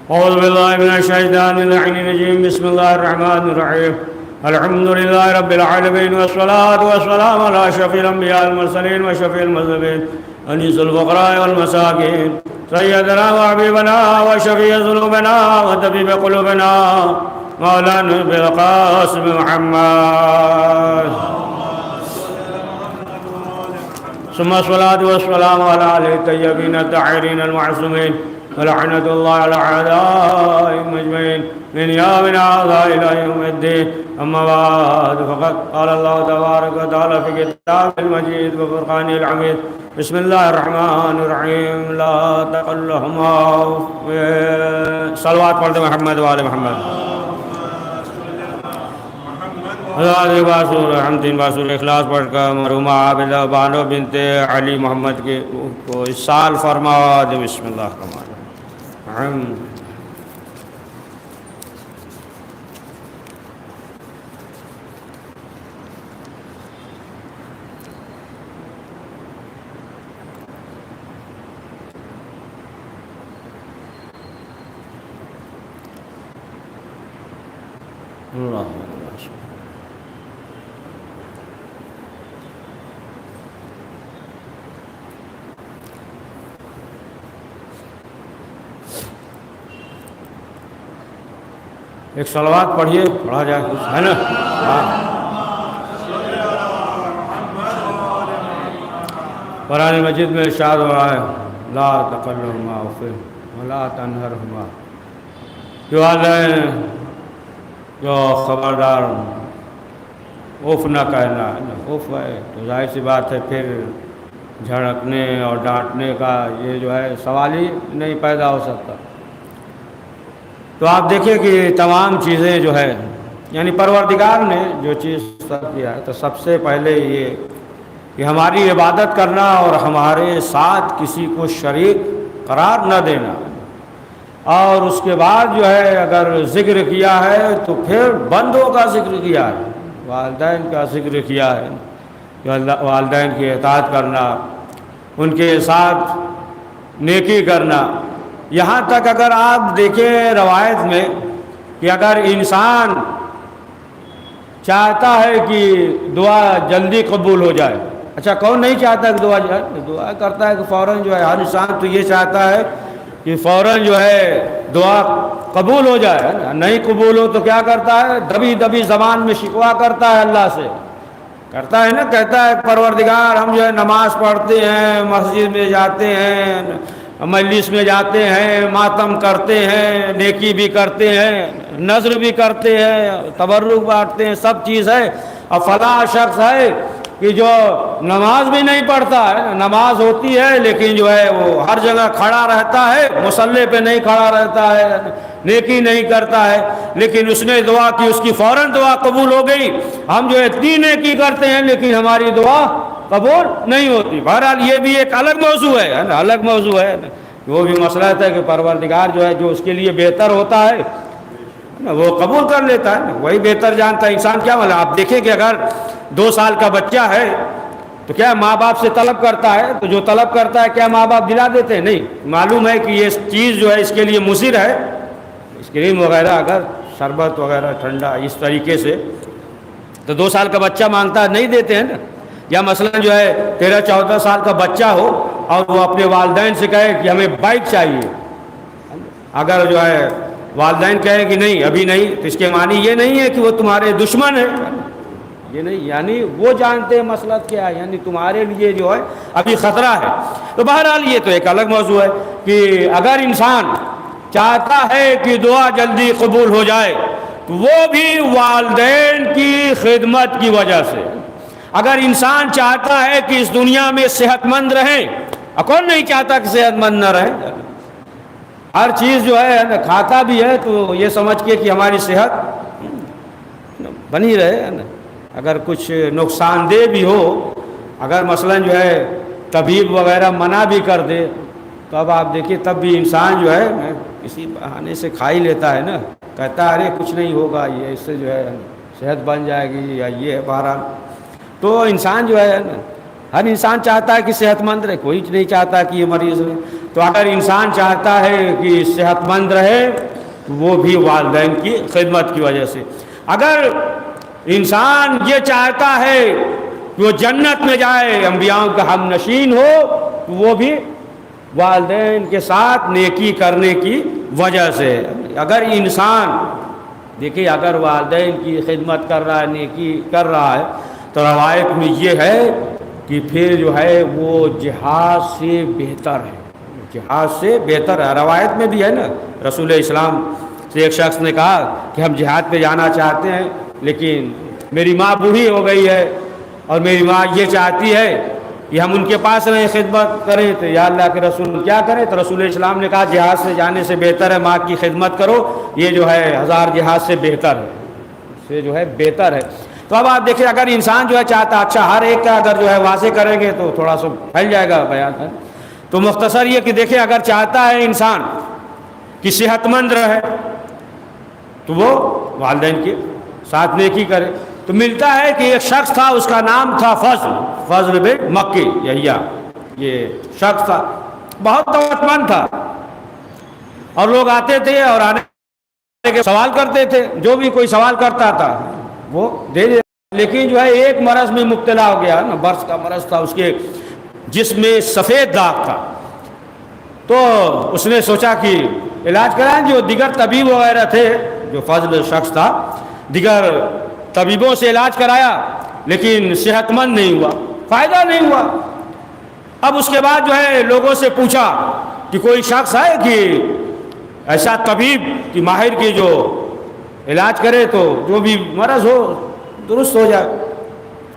أعوذ بالله من الشيطان اللعين الرجيم. بسم الله الرحمن الرحيم. الحمد لله رب العالمين، والصلاة والسلام على أشرف الأنبياء المرسلين وشفيع المذنبين أنيس الفقراء والمساكين سيدنا وحبيبنا وشفيع ذنوبنا وطبيب قلوبنا مولانا بالقاسم محمد، ثم الصلاة والسلام على آله الطيبين الطاهرين المعصومين، ولعنة الله على أعدائهم أجمعين من يوم هذا إلى يوم الدين. أما بعد، فقد قال الله تبارك وتعالى في كتابه المجيد وفرقانه الحميد: بسم الله الرحمن الرحيم. لا تقل لهما صلوات پڑھتے محمد وآل محمد. باسور ہم 3 باسور اخلاص پڑھ کر مرحومہ عابدہ بانو بنت علی محمد کے کو اصال فرما دے. بسم اللہ الرحمن الرحیم. اللہ ایک صلوات پڑھیے، پڑھا جائے کچھ ہے نا. قرآن مجید میں ارشاد ہوا ہے: لا تقلهما اف ولا تنهرهما. جو والدین جو خبردار اف نہ کہنا ہے نا. اف ہے تو ظاہر سی بات ہے پھر جھڑکنے اور ڈانٹنے کا یہ جو ہے سوال ہی نہیں پیدا ہو سکتا. تو آپ دیکھیں کہ تمام چیزیں جو ہے یعنی پروردگار نے جو چیز کیا ہے تو سب سے پہلے یہ کہ ہماری عبادت کرنا اور ہمارے ساتھ کسی کو شریک قرار نہ دینا، اور اس کے بعد جو ہے اگر ذکر کیا ہے تو پھر بندوں کا ذکر کیا ہے، والدین کا ذکر کیا ہے کہ والدین کی اطاعت کرنا، ان کے ساتھ نیکی کرنا. یہاں تک اگر آپ دیکھیں روایت میں کہ اگر انسان چاہتا ہے کہ دعا جلدی قبول ہو جائے، اچھا کون نہیں چاہتا کہ دعا کرتا ہے کہ فوراً جو ہے ہر انسان تو یہ چاہتا ہے کہ فوراً جو ہے دعا قبول ہو جائے. نہیں قبول ہو تو کیا کرتا ہے؟ دبی دبی زبان میں شکوہ کرتا ہے اللہ سے، کرتا ہے نا. کہتا ہے پروردگار ہم جو ہے نماز پڑھتے ہیں، مسجد میں جاتے ہیں، مجلس میں جاتے ہیں، ماتم کرتے ہیں، نیکی بھی کرتے ہیں، نذر بھی کرتے ہیں، تبرک بانٹتے ہیں، سب چیز ہے. اور فلاں شخص ہے کہ جو نماز بھی نہیں پڑھتا ہے، نماز ہوتی ہے لیکن جو ہے وہ ہر جگہ کھڑا رہتا ہے، مصلی پہ نہیں کھڑا رہتا ہے، نیکی نہیں کرتا ہے، لیکن اس نے دعا کی، اس کی فوراً دعا قبول ہو گئی. ہم جو ہے اتنی نیکی کرتے ہیں لیکن ہماری دعا قبول نہیں ہوتی. بہرحال یہ بھی ایک الگ موضوع ہے نا، الگ موضوع ہے. وہ بھی مسئلہ ہے کہ پروردگار جو ہے جو اس کے لیے بہتر ہوتا ہے وہ قبول کر لیتا ہے، وہی بہتر جانتا ہے. انسان کیا مطلب آپ دیکھیں کہ اگر 2 سال کا بچہ ہے تو کیا ماں باپ سے طلب کرتا ہے؟ تو جو طلب کرتا ہے کیا ماں باپ دلا دیتے ہیں؟ نہیں. معلوم ہے کہ یہ چیز جو ہے اس کے لیے مضر ہے، اسکرین وغیرہ اگر شربت وغیرہ ٹھنڈا اس طریقے سے، تو 2 سال کا بچہ مانگتا ہے، نہیں دیتے ہیں نا. یا مثلا جو ہے 13-14 سال کا بچہ ہو اور وہ اپنے والدین سے کہے کہ ہمیں بائک چاہیے، اگر جو ہے والدین کہے کہ نہیں ابھی نہیں، تو اس کے معنی یہ نہیں ہے کہ وہ تمہارے دشمن ہیں، یہ نہیں، یعنی وہ جانتے ہیں مسئلہ کیا ہے، یعنی تمہارے لیے جو ہے ابھی خطرہ ہے. تو بہرحال یہ تو ایک الگ موضوع ہے کہ اگر انسان چاہتا ہے کہ دعا جلدی قبول ہو جائے تو وہ بھی والدین کی خدمت کی وجہ سے. اگر انسان چاہتا ہے کہ اس دنیا میں صحت مند رہے، کون نہیں چاہتا کہ صحت مند نہ رہے؟ ہر چیز جو ہے کھاتا بھی ہے تو یہ سمجھ کے کہ ہماری صحت بنی رہے. اگر کچھ نقصان دہ بھی ہو، اگر مثلا جو ہے طبیب وغیرہ منع بھی کر دے تو اب آپ دیکھیے تب بھی انسان جو ہے کسی بہانے سے کھا ہی لیتا ہے نا، کہتا ہے ارے کچھ نہیں ہوگا، یہ اس سے جو ہے صحت بن جائے گی یا یہ. بہرحال تو انسان جو ہے نا ہر انسان چاہتا ہے کہ صحت مند رہے، کوئی نہیں چاہتا کہ یہ مریض رہے. تو اگر انسان چاہتا ہے کہ صحت مند رہے تو وہ بھی والدین کی خدمت کی وجہ سے. اگر انسان یہ چاہتا ہے کہ وہ جنت میں جائے، انبیاءوں کا ہم نشین ہو، تو وہ بھی والدین کے ساتھ نیکی کرنے کی وجہ سے. اگر انسان دیکھیے اگر والدین کی خدمت کر رہا ہے، نیکی کر رہا ہے، تو روایت میں یہ ہے کہ پھر جو ہے وہ جہاد سے بہتر ہے. جہاد سے بہتر ہے. روایت میں بھی ہے نا، رسول اسلام سے ایک شخص نے کہا کہ ہم جہاد پہ جانا چاہتے ہیں لیکن میری ماں بوڑھی ہو گئی ہے اور میری ماں یہ چاہتی ہے کہ ہم ان کے پاس رہیں، خدمت کریں. تو یا اللہ کے رسول کیا کریں؟ تو رسول اسلام نے کہا جہاد سے جانے سے بہتر ہے ماں کی خدمت کرو، یہ جو ہے 1000 جہاد سے بہتر ہے، سے جو ہے بہتر ہے. تو اب آپ دیکھیں اگر انسان جو ہے چاہتا، اچھا ہر ایک کا اگر جو ہے واضح کریں گے تو تھوڑا سا پھیل جائے گا بیان ہے. تو مختصر یہ کہ دیکھیں اگر چاہتا ہے انسان کہ صحت مند رہے تو وہ والدین کے ساتھ نیکی کرے. تو ملتا ہے کہ ایک شخص تھا، اس کا نام تھا فضل بن مکی یحییٰ. یہ شخص تھا، بہت دولت مند تھا اور لوگ آتے تھے اور آنے کے سوال کرتے تھے، جو بھی کوئی سوال کرتا تھا وہ دے دے. لیکن جو ہے ایک مرض میں مبتلا ہو گیا نا، برس کا مرض تھا، اس کے جسم میں سفید داغ تھا. تو اس نے سوچا کہ علاج کرائیں. جو دیگر طبیب وغیرہ تھے، جو فضل شخص تھا، دیگر طبیبوں سے علاج کرایا لیکن صحت مند نہیں ہوا، فائدہ نہیں ہوا. اب اس کے بعد جو ہے لوگوں سے پوچھا کہ کوئی شخص ہے کہ ایسا طبیب کہ ماہر کی جو علاج کرے تو جو بھی مرض ہو درست ہو جائے.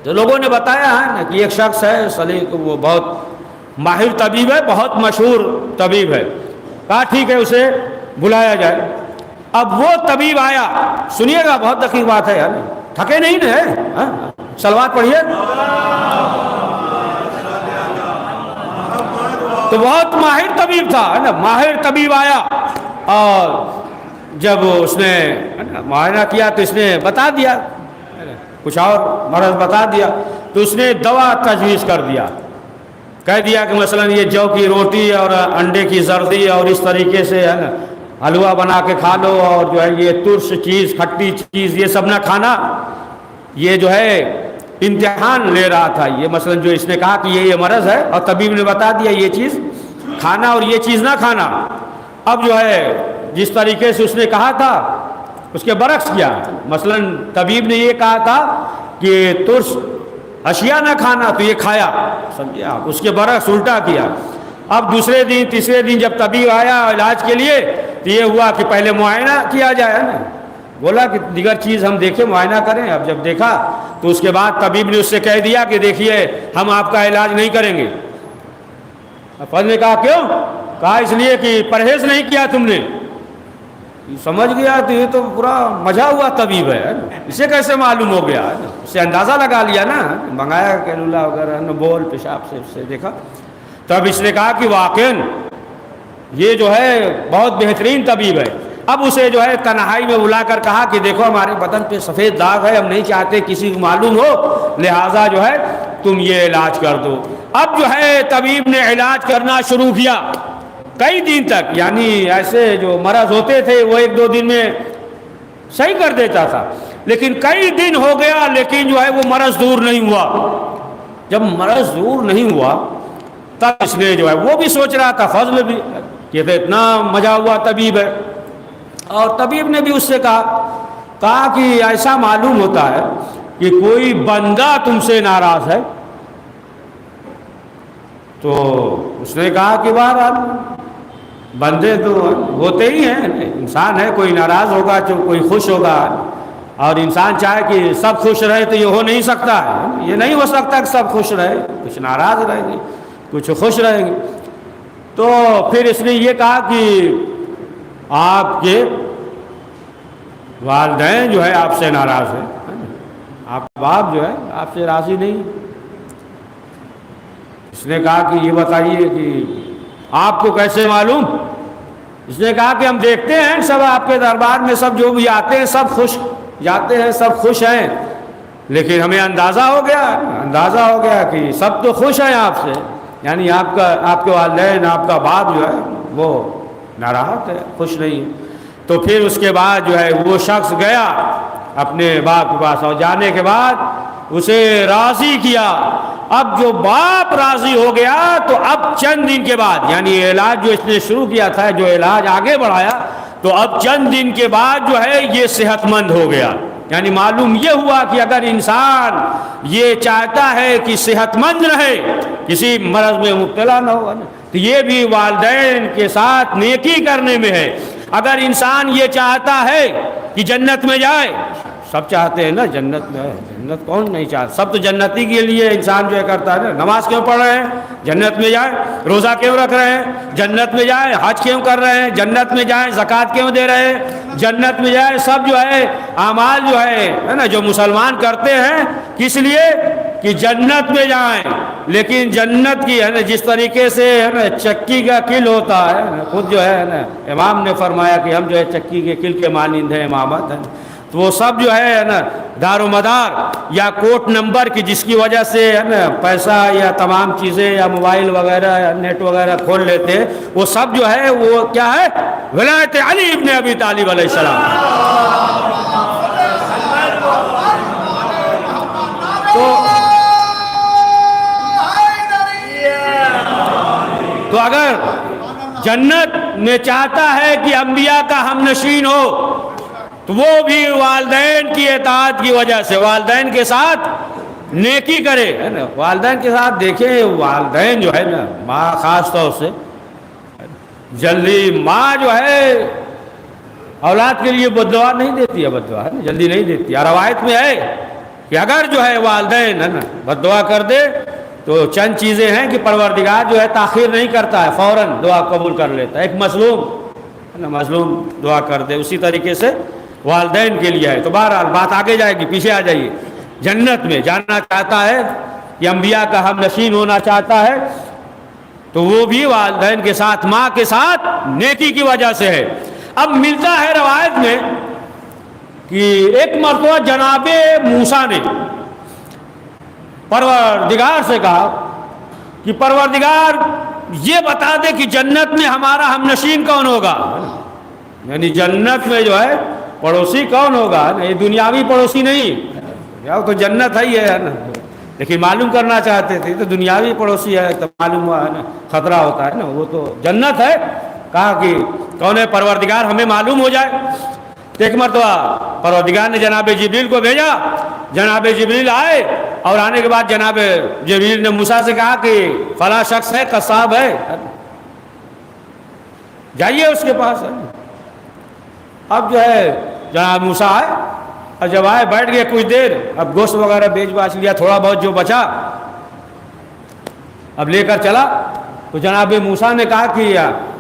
تو لوگوں نے بتایا ہے نا کہ ایک شخص ہے سلیق، وہ بہت ماہر طبیب ہے، بہت مشہور طبیب ہے. کہا ٹھیک ہے اسے بلایا جائے. اب وہ طبیب آیا، سنیے گا بہت دقیق بات ہے یار، تھکے نہیں نا، صلوات پڑھیے. تو بہت ماہر طبیب تھا نا، ماہر طبیب آیا اور جب اس نے معائنہ کیا تو اس نے بتا دیا کچھ اور مرض بتا دیا. تو اس نے دوا تجویز کر دیا، کہہ دیا کہ مثلا یہ جو کی روٹی اور انڈے کی زردی اور اس طریقے سے ہے نا حلوہ بنا کے کھا لو، اور جو ہے یہ ترش چیز، کھٹی چیز یہ سب نہ کھانا. یہ جو ہے امتحان لے رہا تھا. یہ مثلا جو اس نے کہا کہ یہ مرض ہے اور طبیب نے بتا دیا یہ چیز کھانا اور یہ چیز نہ کھانا. اب جو ہے جس طریقے سے اس نے کہا تھا اس کے برعکس کیا. مثلا طبیب نے یہ کہا تھا کہ ترش اشیاء نہ کھانا تو یہ کھایا، سمجھے آپ، اس کے برعکس الٹا کیا. اب دوسرے دن تیسرے دن جب طبیب آیا علاج کے لیے تو یہ ہوا کہ پہلے معائنہ کیا جائے نا. بولا کہ دیگر چیز ہم دیکھیں، معائنہ کریں. اب جب دیکھا تو اس کے بعد طبیب نے اس سے کہہ دیا کہ دیکھیے ہم آپ کا علاج نہیں کریں گے. فضل نے کہا کیوں؟ کہا اس لیے کہ پرہیز نہیں کیا تم نے. سمجھ گیا تو یہ تو پورا مزہ ہوا طبیب ہے، اسے کیسے معلوم ہو گیا؟ اسے اندازہ لگا لیا نا، منگایا کیلولا وغیرہ بول پیشاب سے، اس سے دیکھا. تب اس نے کہا کہ واقعاً یہ جو ہے بہت بہترین طبیب ہے. اب اسے جو ہے تنہائی میں بلا کر کہا کہ دیکھو ہمارے بدن پہ سفید داغ ہے، ہم نہیں چاہتے کسی کو معلوم ہو، لہٰذا جو ہے تم یہ علاج کر دو. اب جو ہے طبیب نے علاج کرنا شروع کیا کئی دن تک. یعنی ایسے جو مرض ہوتے تھے وہ ایک دو دن میں صحیح کر دیتا تھا، لیکن کئی دن ہو گیا لیکن جو ہے وہ مرض دور نہیں ہوا. جب مرض دور نہیں ہوا تب اس نے جو ہے وہ بھی سوچ رہا تھا، فضل بھی، کہ اتنا مزہ ہوا طبیب ہے. اور طبیب نے بھی اس سے کہا کہ ایسا معلوم ہوتا ہے کہ کوئی بندہ تم سے ناراض ہے. تو اس نے کہا کہ بہرحال بندے تو ہوتے ہی ہیں، انسان ہے، کوئی ناراض ہوگا تو کوئی خوش ہوگا. اور انسان چاہے کہ سب خوش رہے تو یہ ہو نہیں سکتا ہے، یہ نہیں ہو سکتا کہ سب خوش رہے، کچھ ناراض رہیں گے کچھ خوش رہیں گے. تو پھر اس نے یہ کہا کہ آپ کے والدین جو ہے آپ سے ناراض ہیں، آپ باپ جو ہے آپ سے راضی نہیں. اس نے کہا کہ یہ بتائیے کہ آپ کو کیسے معلوم؟ اس نے کہا کہ ہم دیکھتے ہیں سب آپ کے دربار میں سب جو بھی آتے ہیں سب خوش جاتے ہیں، سب خوش ہیں، لیکن ہمیں اندازہ ہو گیا کہ سب تو خوش ہیں آپ سے، یعنی آپ کے والدین، آپ کا باپ جو ہے وہ ناراحت ہے، خوش نہیں ہے۔ تو پھر اس کے بعد جو ہے وہ شخص گیا اپنے باپ کے پاس، اور جانے کے بعد اسے راضی کیا۔ اب جو باپ راضی ہو گیا تو اب چند دن کے بعد، یعنی علاج جو اس نے شروع کیا تھا، جو علاج آگے بڑھایا، تو اب چند دن کے بعد جو ہے یہ صحت مند ہو گیا۔ یعنی معلوم یہ ہوا کہ اگر انسان یہ چاہتا ہے کہ صحت مند رہے، کسی مرض میں مبتلا نہ ہو، تو یہ بھی والدین کے ساتھ نیکی کرنے میں ہے۔ اگر انسان یہ چاہتا ہے کہ جنت میں جائے، سب چاہتے ہیں نا جنت میں، جنت کون نہیں چاہتا، سب تو جنتی کے لیے انسان جو ہے کرتا ہے نا۔ نماز کیوں پڑھ رہے ہیں؟ جنت میں جائیں۔ روزہ کیوں رکھ رہے ہیں؟ جنت میں جائیں۔ حج کیوں کر رہے ہیں؟ جنت میں جائیں۔ زکوٰۃ کیوں دے رہے ہیں؟ جنت میں جائیں۔ سب جو ہے اعمال جو ہے نا جو مسلمان کرتے ہیں، کس لیے؟ کہ جنت میں جائیں۔ لیکن جنت کی ہے نا جس طریقے سے ہے نا چکی کا کل ہوتا ہے نا، خود جو ہے نا امام نے فرمایا کہ ہم جو ہے چکی کے کل کے مانند ہیں امامت ہے، تو وہ سب جو ہے نا دار و مدار یا کوٹ نمبر کی جس کی وجہ سے ہے نا پیسہ یا تمام چیزیں یا موبائل وغیرہ یا نیٹ وغیرہ کھول لیتے، وہ سب جو ہے وہ کیا ہے؟ ولایت علی ابن ابی طالب علیہ السلام۔ تو اگر جنت میں چاہتا ہے کہ انبیاء کا ہم نشین ہو، تو وہ بھی والدین کی اطاعت کی وجہ سے والدین کے ساتھ نیکی کرے، ہے نا۔ والدین کے ساتھ دیکھیں، والدین جو ہے نا، ماں خاص طور سے جلدی، ماں جو ہے اولاد کے لیے بد دعا نہیں دیتی ہے، بد دعا ہے نا جلدی نہیں دیتی ہے۔ روایت میں ہے کہ اگر جو ہے والدین ہے نا بد دعا کر دے تو چند چیزیں ہیں کہ پروردگار جو ہے تاخیر نہیں کرتا ہے، فوراً دعا قبول کر لیتا ہے۔ ایک مظلوم ہے نا، مظلوم دعا کر دے، اسی طریقے سے والدین کے لیے ہے۔ تو بہرحال بات آگے جائے گی، پیچھے آ جائیے۔ جنت میں جانا چاہتا ہے کہ انبیاء کا ہم نشین ہونا چاہتا ہے، تو وہ بھی والدین کے ساتھ، ماں کے ساتھ نیکی کی وجہ سے ہے۔ اب ملتا ہے روایت میں کہ ایک مرتبہ جناب موسیٰ نے پروردگار سے کہا کہ پروردگار یہ بتا دے کہ جنت میں ہمارا ہم نشین کون ہوگا، یعنی جنت میں جو ہے پڑوسی کون ہوگا، یہ دنیاوی پڑوسی نہیں، یا تو جنت ہے ہی ہے نا، لیکن معلوم کرنا چاہتے تھے تو دنیاوی پڑوسی ہے تو معلوم ہوا ہے نا خطرہ ہوتا ہے نا، وہ تو جنت ہے۔ کہا کہ کون ہے پروردگار، ہمیں معلوم ہو جائے۔ تو ایک مرتبہ پروردگار نے جناب جبریل کو بھیجا، جناب جبریل آئے، اور آنے کے بعد جناب جبریل نے موسیٰ سے کہا کہ فلاں شخص ہے، قصاب ہے، جائیے اس کے پاس۔ اب جو ہے جناب موسیٰ آئے، اور جب آئے بیٹھ گئے کچھ دیر، اب گوشت وغیرہ بیچ باچ لیا، تھوڑا بہت جو بچا اب لے کر چلا۔ تو جناب موسیٰ نے کہا کہ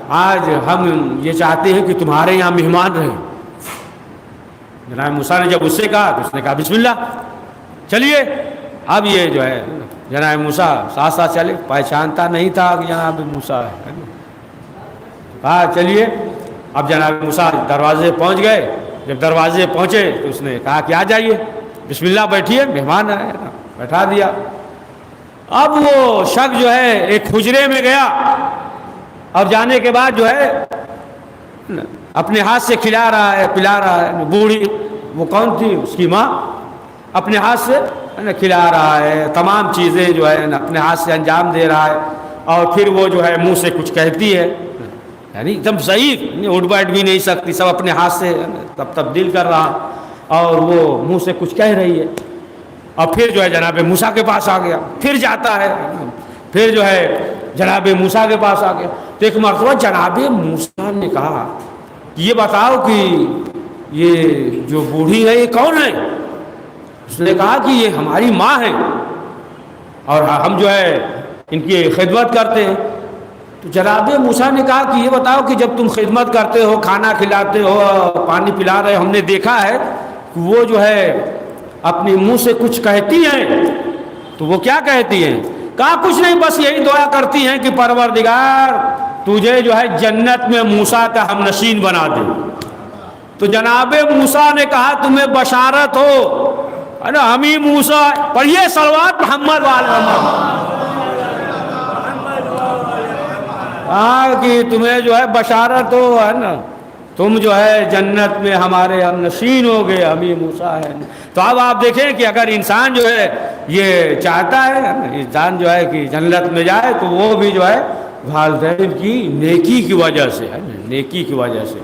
آج ہم یہ چاہتے ہیں کہ تمہارے یہاں مہمان رہیں۔ جناب موسیٰ نے جب اس سے کہا تو اس نے کہا بسم اللہ، چلیے۔ اب یہ جو ہے جناب موسیٰ ساتھ ساتھ چلے، پہچانتا نہیں تھا کہ جناب موسیٰ ہے، کہا چلیے۔ اب جناب موسیٰ دروازے پہنچ گئے، جب دروازے پہنچے تو اس نے کہا کہ آ جائیے، بسم اللہ بیٹھیے، مہمان ہے، بیٹھا دیا۔ اب وہ شخص جو ہے ایک حجرے میں گیا، اور جانے کے بعد جو ہے اپنے ہاتھ سے کھلا رہا ہے، پلا رہا ہے۔ بوڑھی، وہ کون تھی؟ اس کی ماں، اپنے ہاتھ سے کھلا رہا ہے، تمام چیزیں جو ہے اپنے ہاتھ سے انجام دے رہا ہے، اور پھر وہ جو ہے منہ سے کچھ کہتی ہے، یعنی ایک دم ضعیف، اٹھ بیٹھ بھی نہیں سکتی، سب اپنے ہاتھ سے تبدیل کر رہا، اور وہ منہ سے کچھ کہہ رہی ہے۔ اور پھر جو ہے جناب موسیٰ کے پاس آ گیا، پھر جاتا ہے، پھر جو ہے جناب موسیٰ کے پاس آ گیا۔ تو ایک مرتبہ جناب موسیٰ نے کہا کہ یہ بتاؤ کہ یہ جو بوڑھی ہے یہ کون ہے؟ اس نے کہا کہ یہ ہماری ماں ہے، اور ہم جو ہے ان کی خدمت کرتے ہیں۔ تو جناب موسیٰ نے کہا کہ یہ بتاؤ کہ جب تم خدمت کرتے ہو، کھانا کھلاتے ہو، پانی پلا رہے ہو، ہم نے دیکھا ہے کہ وہ جو ہے اپنے منہ سے کچھ کہتی ہیں، تو وہ کیا کہتی ہیں؟ کہا کچھ نہیں، بس یہی دعا کرتی ہیں کہ پروردگار تجھے جو ہے جنت میں موسیٰ کا ہم نشین بنا دے۔ تو جناب موسیٰ نے کہا تمہیں بشارت ہو ہے نا ہمیں موسیٰ پڑھیے صلوات محمد والے ہاں کہ تمہیں جو ہے بشارت ہو ہے نا تم جو ہے جنت میں ہمارے ہم نشین ہو گئے ہمیں موسیٰ ہے. تو اب آپ دیکھیں کہ اگر انسان جو ہے یہ چاہتا ہے انسان جو ہے کہ جنت میں جائے تو وہ بھی جو ہے والدین کی نیکی کی وجہ سے ہے نیکی کی وجہ سے.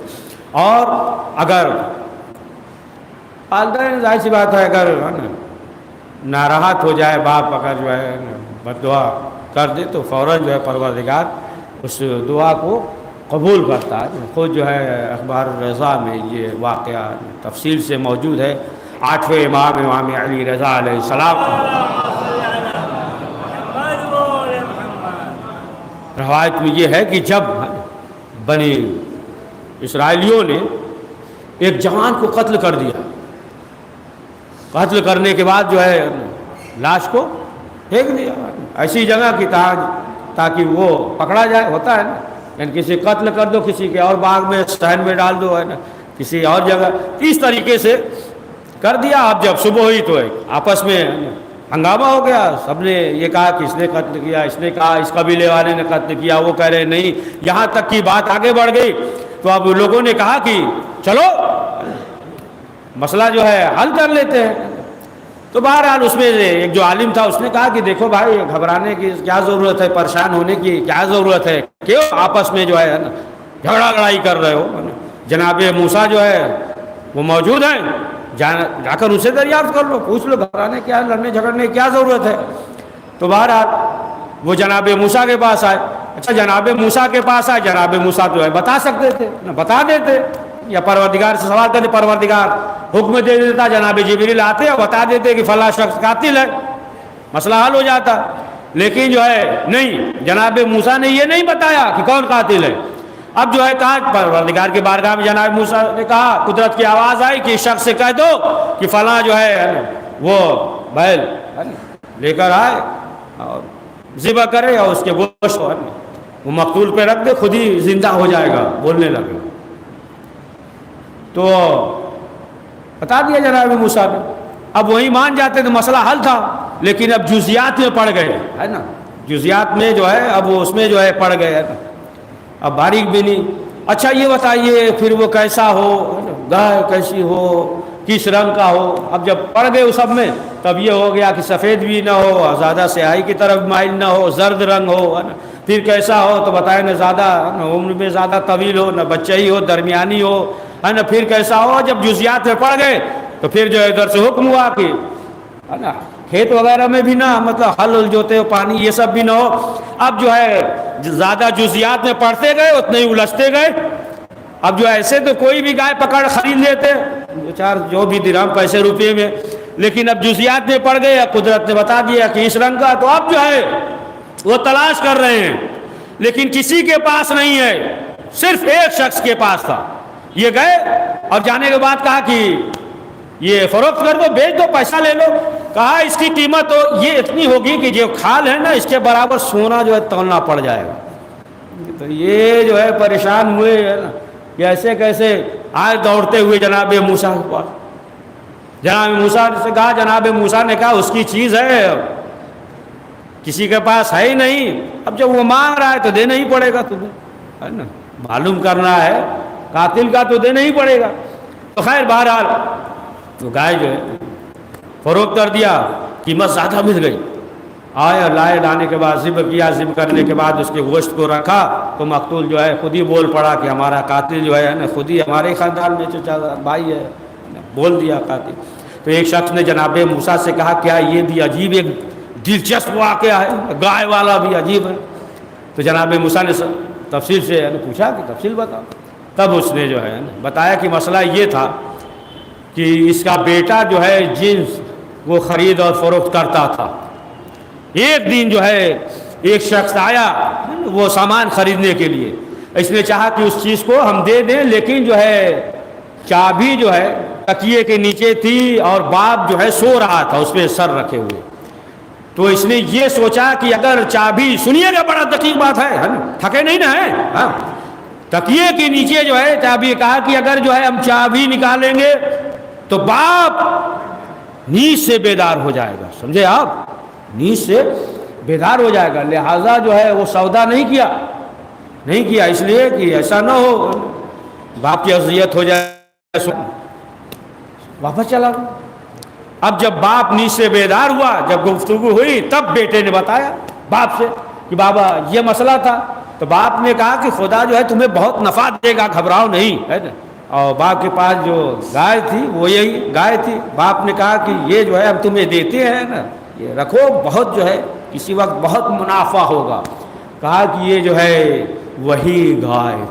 اور اگر والدین ظاہر سی بات ہے اگر ناراحت ہو جائے باپ اگر جو ہے بد دعا کر دے تو فوراً جو ہے پروردگار اس دعا کو قبول کرتا ہے. خود جو ہے اخبار رضا میں یہ واقعہ تفصیل سے موجود ہے. 8ویں امام علی رضا علیہ السلام روایت میں یہ ہے کہ جب بنی اسرائیلیوں نے ایک جوان کو قتل کر دیا قتل کرنے کے بعد جو ہے لاش کو پھینک دیا ایسی جگہ کی تاکہ وہ پکڑا جائے ہوتا ہے نا یعنی کسی قتل کر دو کسی کے اور باغ میں صحن میں ڈال دو ہے نا کسی اور جگہ اس طریقے سے کر دیا. اب جب صبح ہوئی تو آپس میں ہنگامہ ہو گیا. سب نے یہ کہا کہ اس نے قتل کیا اس نے کہا اس قبیلے والے نے قتل کیا وہ کہہ رہے نہیں. یہاں تک کی بات آگے بڑھ گئی تو اب لوگوں نے کہا کہ چلو مسئلہ جو ہے حل کر لیتے ہیں. تو بہرحال اس میں ایک جو عالم تھا اس نے کہا کہ دیکھو بھائی گھبرانے کی کیا ضرورت ہے پریشان ہونے کی کیا ضرورت ہے کیوں آپس میں جو ہے نا جھگڑا لڑائی کر رہے ہو. جناب موسیٰ جو ہے وہ موجود ہیں جا کر اسے دریافت کر لو پوچھ لو گھبرانے کیا لڑنے جھگڑنے کی کیا ضرورت ہے. تو بہرحال وہ جناب موسیٰ کے پاس آئے. اچھا جناب موسیٰ کے پاس آئے جناب موسیٰ جو ہے بتا سکتے تھے بتا دیتے یا پروردگار سے سوال کرتے پروردگار حکم دے دیتا جناب جبریل آتے اور بتا دیتے کہ فلاں شخص قاتل ہے مسئلہ حل ہو جاتا. لیکن جو ہے نہیں جناب موسیٰ نے یہ نہیں بتایا کہ کون قاتل ہے. اب جو ہے کہا پروردگار کے بارگاہ میں جناب موسیٰ نے کہا قدرت کی آواز آئی کہ اس شخص سے کہہ دو کہ فلاں جو ہے وہ بیل لے کر آئے اور ذبح کرے اور اس کے گوشت وہ مقتول پہ رکھ دے خود ہی زندہ ہو جائے گا بولنے لگے. تو بتا دیا جناب موسیٰ نے. اب وہی مان جاتے تو مسئلہ حل تھا لیکن اب جزیات میں پڑ گئے ہے نا جزیات میں جو ہے اب اس میں جو ہے پڑ گئے اب باریک بھی نہیں. اچھا یہ بتائیے پھر وہ کیسا ہو گائے کیسی ہو کس رنگ کا ہو. اب جب پڑ گئے اس سب میں تب یہ ہو گیا کہ سفید بھی نہ ہو زیادہ سیاہی کی طرف مائل نہ ہو زرد رنگ ہو ہے نا. پھر کیسا ہو تو بتائے نہ زیادہ عمر میں زیادہ طویل ہو نہ بچہ ہی ہو درمیانی ہو ہے نا. پھر کیسا ہو جب جزیات میں پڑ گئے تو پھر جو ہے ادھر سے حکم ہوا کہ ہے نا کھیت وغیرہ میں بھی نہ مطلب ہل جوتے ہو پانی یہ سب بھی نہ ہو. اب جو ہے زیادہ جزیات میں پڑھتے گئے اتنے ہی الجھتے گئے. اب جو ایسے تو کوئی بھی گائے پکڑ خرید لیتے دو چار جو بھی درہم پیسے روپے میں لیکن اب جزیات میں پڑ گئے قدرت نے بتا دیا کہ اس رنگ کا. تو اب جو ہے وہ تلاش کر رہے ہیں لیکن کسی کے پاس نہیں ہے صرف ایک شخص کے پاس تھا. یہ گئے اور جانے کے بعد کہا کہ یہ فروخت کر دو بیچ دو پیسہ لے لو. کہا اس کی قیمت تو یہ اتنی ہوگی کہ جو کھال ہے نا اس کے برابر سونا جو ہے تولنا پڑ جائے گا. تو یہ جو ہے پریشان ہوئے ہے نا کہ ایسے کیسے آئے دوڑتے ہوئے جناب موسیٰ کے پاس. جناب موسیٰ سے کہا جناب موسیٰ نے کہا اس کی چیز ہے کسی کے پاس ہے ہی نہیں. اب جب وہ مانگ رہا ہے تو دینا ہی پڑے گا تمہیں ہے نا معلوم کرنا ہے قاتل کا تو دینا ہی پڑے گا. تو خیر بہرحال تو گائے جو ہے فروخت کر دیا قیمت زیادہ مل گئی. آئے لائے لانے کے بعد ذبح کیا ذبح کرنے کے بعد اس کے گوشت کو رکھا تو مقتول جو ہے خود ہی بول پڑا کہ ہمارا قاتل جو ہے نا خود ہی ہمارے خاندان میں چچا بھائی ہے بول دیا قاتل. تو ایک شخص نے جناب موسیٰ سے کہا کیا یہ بھی عجیب ایک دلچسپ واقعہ ہے گائے والا بھی عجیب ہے. تو جناب موسیٰ نے تفصیل سے پوچھا کہ تفصیل بتاؤ. تب اس نے جو ہے بتایا کہ مسئلہ یہ تھا کہ اس کا بیٹا جو ہے جنس وہ خرید اور فروخت کرتا تھا. ایک دن جو ہے ایک شخص آیا وہ سامان خریدنے کے لیے. اس نے چاہا کہ اس چیز کو ہم دے دیں لیکن جو ہے چابی جو ہے تکیے کے نیچے تھی اور باپ جو ہے سو رہا تھا اس پہ سر رکھے ہوئے. تو اس نے یہ سوچا کہ اگر چابی سنیے گا بڑا دقیق بات ہے نا تھکے نہیں نا ہے ہاں تکیے کے نیچے جو ہے چابی کہا کہ اگر جو ہے ہم چابی نکالیں گے تو باپ نیند سے بیدار ہو جائے گا. سمجھے آپ؟ نیند سے بیدار ہو جائے گا. لہٰذا جو ہے وہ سودا نہیں کیا اس لیے کہ ایسا نہ ہو باپ کی اذیت ہو جائے واپس چلا گیا. اب جب باپ نیند سے بیدار ہوا، جب گفتگو ہوئی، تب بیٹے نے بتایا باپ سے کہ بابا یہ مسئلہ تھا. تو باپ نے کہا کہ خدا جو ہے تمہیں بہت نفع دے گا، گھبراؤ نہیں، ہے نا. اور باپ کے پاس جو گائے تھی وہ یہی گائے تھی. باپ نے کہا کہ یہ جو ہے اب تمہیں دیتے ہیں نا، یہ رکھو، بہت جو ہے کسی وقت بہت منافع ہوگا. کہا کہ یہ جو ہے وہی گائے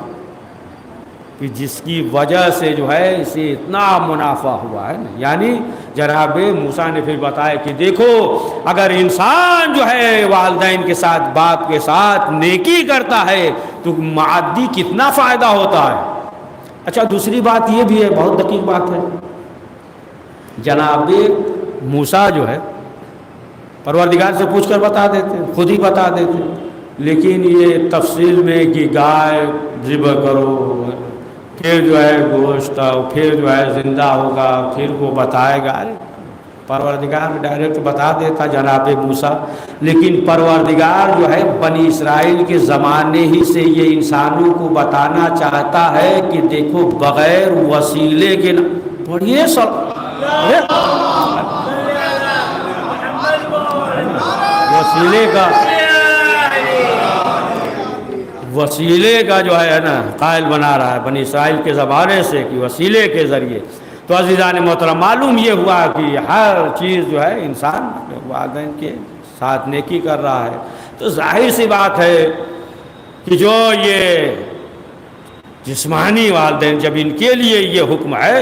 کہ جس کی وجہ سے جو ہے اسے اتنا منافع ہوا ہے نا. یعنی جناب موسیٰ نے پھر بتایا کہ دیکھو اگر انسان جو ہے والدین کے ساتھ، باپ کے ساتھ نیکی کرتا ہے تو معدی کتنا فائدہ ہوتا ہے. اچھا دوسری بات یہ بھی ہے، بہت دقیق بات ہے. جناب موسیٰ جو ہے پروردگار سے پوچھ کر بتا دیتے، خود ہی بتا دیتے، لیکن یہ تفصیل میں کہ گائے ذبح کرو، پھر جو ہے گوشت، پھر جو ہے زندہ ہوگا، پھر وہ بتائے گا. پروردگار ڈائریکٹ بتا دیتا جناب موسیٰ. لیکن پروردگار جو ہے بنی اسرائیل کے زمانے ہی سے یہ انسانوں کو بتانا چاہتا ہے کہ دیکھو بغیر وسیلے کے پڑھیے وسیلے کا جو ہے نا قائل بنا رہا ہے بنی اسرائیل کے زمانے سے کہ وسیلے کے ذریعے. تو عزیزان محترم معلوم یہ ہوا کہ ہر چیز جو ہے انسان والدین کے ساتھ نیکی کر رہا ہے. تو ظاہر سی بات ہے کہ جو یہ جسمانی والدین جب ان کے لیے یہ حکم ہے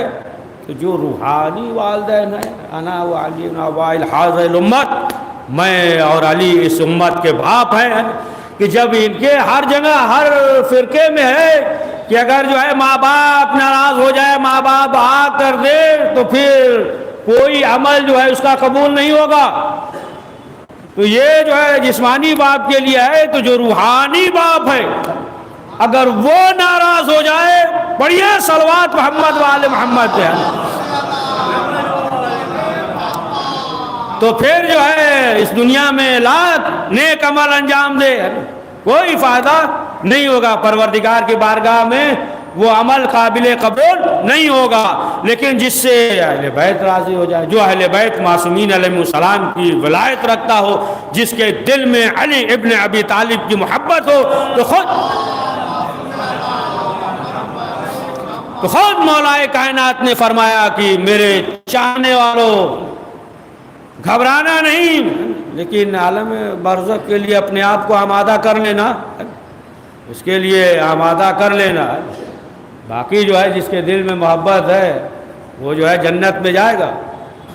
تو جو روحانی والدین ہیں، انا وعلی وائل حاضر الامت، میں اور علی اس امت کے باپ ہیں، کہ جب ان کے ہر جگہ ہر فرقے میں ہے کہ اگر جو ہے ماں باپ ناراض ہو جائے، ماں باپ آ کر دے تو پھر کوئی عمل جو ہے اس کا قبول نہیں ہوگا. تو یہ جو ہے جسمانی باپ کے لیے ہے. تو جو روحانی باپ ہے اگر وہ ناراض ہو جائے، پڑھیے صلوات محمد وآل محمد ہے، تو پھر جو ہے اس دنیا میں لاکھ نیک عمل انجام دے، کوئی فائدہ نہیں ہوگا. پروردگار کی بارگاہ میں وہ عمل قابل قبول نہیں ہوگا. لیکن جس سے اہل بیت راضی ہو جائے، جو اہل بیت معصومین علیہ السلام کی ولایت رکھتا ہو، جس کے دل میں علی ابن ابی طالب کی محبت ہو، تو خود مولا کائنات نے فرمایا کہ میرے چاہنے والوں گھبرانا نہیں، لیکن عالم برزخ کے لیے اپنے آپ کو آمادہ کر لینا، اس کے لیے آمادہ کر لینا. باقی جو ہے جس کے دل میں محبت ہے وہ جو ہے جنت میں جائے گا.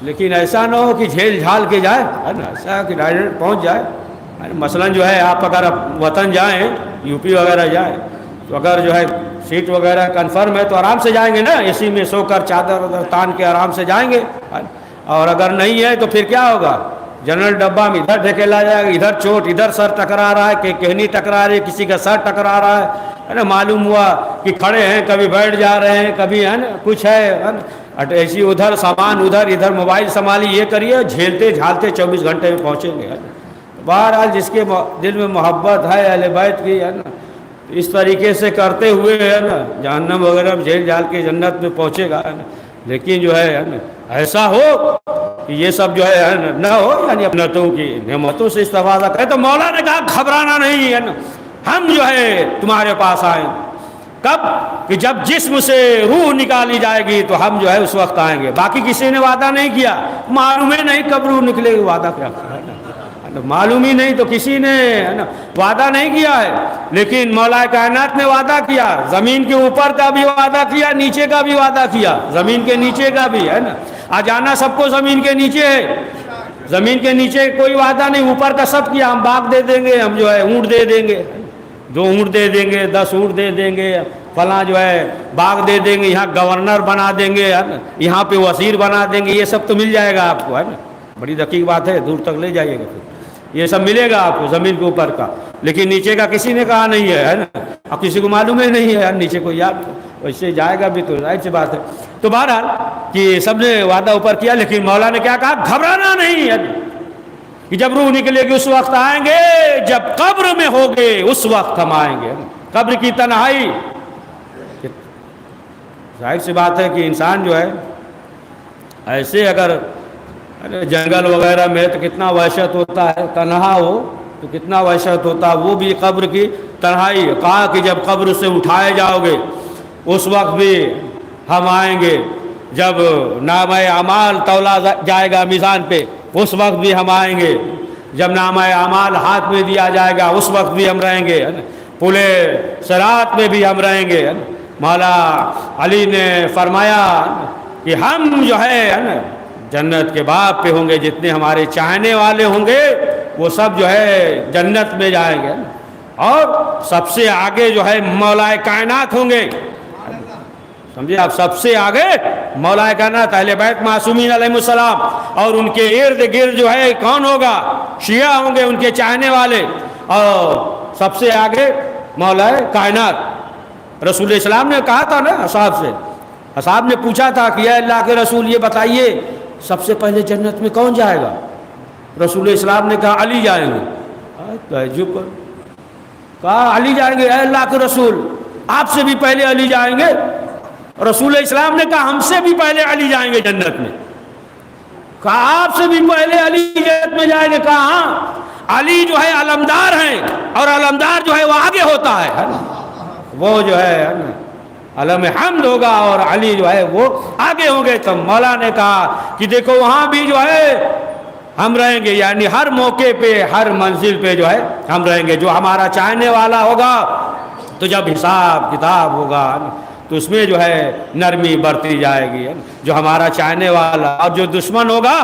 لیکن ایسا نہ ہو کہ جھیل جھال کے جائے، ہے نا، ایسا کہ ڈائریکٹ پہنچ جائے. مثلاً جو ہے آپ اگر وطن جائیں، یو پی وغیرہ جائیں، تو اگر جو ہے سیٹ وغیرہ کنفرم ہے تو آرام سے جائیں گے نا، اے سی میں سو کر چادر ادھر تان کے آرام سے جائیں گے. اور اگر نہیں ہے تو پھر کیا ہوگا؟ جنرل ڈبہ میں ادھر ڈھکیلا جائے گا، ادھر چوٹ، ادھر سر ٹکرا رہا ہے، کہ کہنی ٹکرا رہی ہے، کسی کا سر ٹکرا رہا ہے نا. معلوم ہوا کہ کھڑے ہیں، کبھی بیٹھ جا رہے ہیں، کبھی ہے نا کچھ ہے نا، ایسی ادھر سامان، ادھر موبائل سنبھالی، یہ کریے، جھیلتے جھالتے 24 گھنٹے میں پہنچیں گے. بہرحال جس کے دل میں محبت ہے اہل بیت کی، ہے نا، اس طریقے سے کرتے ہوئے ہے نا جہنم وغیرہ میں جھیل جھال کے جنت میں پہنچے گا، ہے نا. لیکن جو ہے نا ایسا ہو کہ یہ سب جو ہے نہ ہو، یعنی اپنتوں کی نعمتوں سے استفادہ کرے. تو مولا نے کہا گھبرانا نہیں ہے نا، ہم جو ہے تمہارے پاس آئیں. کب؟ کہ جب جسم سے روح نکالی جائے گی تو ہم جو ہے اس وقت آئیں گے. باقی کسی نے وعدہ نہیں کیا، معلوم ہی نہیں کب روح نکلے گی، وعدہ کیا معلوم ہی نہیں، تو کسی نے ہے نا وعدہ نہیں کیا ہے. لیکن مولا کائنات نے وعدہ کیا، زمین کے اوپر کا بھی وعدہ کیا، نیچے کا بھی وعدہ کیا، زمین کے نیچے کا بھی، ہے نا. آ جانا سب کو زمین کے نیچے ہے، زمین کے نیچے کوئی وعدہ نہیں. اوپر کا سب کیا، ہم باغ دے دیں گے، ہم جو ہے اونٹ دے دیں گے، 2 اونٹ دے دیں گے، 10 اونٹ دے دیں گے، فلاں جو ہے باغ دے دیں گے، یہاں گورنر بنا دیں گے، یہاں پہ وزیر بنا دیں گے. یہ سب تو مل جائے گا آپ کو، ہے نا. بڑی دقیق بات ہے، دور تک لے جائیے گا، پھر یہ سب ملے گا آپ کو زمین کے اوپر کا. لیکن نیچے کا کسی نے کہا نہیں ہے نا. اب کسی کو معلوم ہی نہیں ہے نیچے کو، یاد ویسے جائے گا بھی تو ظاہر سی بات ہے. تو بہرحال کہ سب نے وعدہ اوپر کیا، لیکن مولا نے کیا کہا؟ گھبرانا نہیں ہے کہ جب روح نکلے گی اس وقت آئیں گے، جب قبر میں ہوگے اس وقت ہم آئیں گے۔ قبر کی تنہائی، ظاہر سی بات ہے کہ انسان جو ہے ایسے اگر جنگل وغیرہ میں تو کتنا وحشت ہوتا ہے، تنہا ہو تو کتنا وحشت ہوتا ہے، وہ بھی قبر کی تنہائی۔ کہا کہ جب قبر سے اٹھائے جاؤ گے اس وقت بھی ہم آئیں گے، جب نامہ اعمال تولا جائے گا میزان پہ اس وقت بھی ہم آئیں گے، جب نامہ اعمال ہاتھ میں دیا جائے گا اس وقت بھی ہم رہیں گے، پلے صراط میں بھی ہم رہیں گے۔ مولا علی نے فرمایا کہ ہم جو ہے جنت کے باب پہ ہوں گے، جتنے ہمارے چاہنے والے ہوں گے وہ سب جو ہے جنت میں جائیں گے، اور سب سے آگے جو ہے مولا کائنات ہوں گے۔ سمجھے آپ؟ سب سے آگے مولا کائنات، اہل بیت معصومین علیہ السلام، اور ان کے ارد گرد جو ہے کون ہوگا؟ شیعہ ہوں گے، ان کے چاہنے والے، اور سب سے آگے مولا کائنات۔ رسول اسلام نے کہا تھا نا اصحاب سے، اصحاب نے پوچھا تھا کہ اے اللہ کے رسول یہ بتائیے سب سے پہلے جنت میں کون جائے گا؟ رسول اسلام نے کہا علی جائیں گے۔ تعجب کر، کہا علی جائیں گے؟ اے اللہ کے رسول آپ سے بھی پہلے علی جائیں گے؟ رسول اسلام نے کہا ہم سے بھی پہلے علی جائیں گے جنت میں۔ کہا آپ سے بھی پہلے علی جنت میں جائیں گے؟ کہا ہاں، علی جو ہے علمدار ہیں، اور علمدار جو ہے وہ آگے ہوتا ہے، وہ جو ہے علم حمد ہوگا اور علی جو ہے وہ آگے ہوں گے۔ تو مولا نے کہا کہ دیکھو وہاں بھی جو ہے ہم رہیں گے، یعنی ہر موقع پہ ہر منزل پہ جو ہے ہم رہیں گے۔ جو ہمارا چاہنے والا ہوگا تو جب حساب کتاب ہوگا تو اس میں جو ہے نرمی برتی جائے گی، جو ہمارا چاہنے والا، اور جو دشمن ہوگا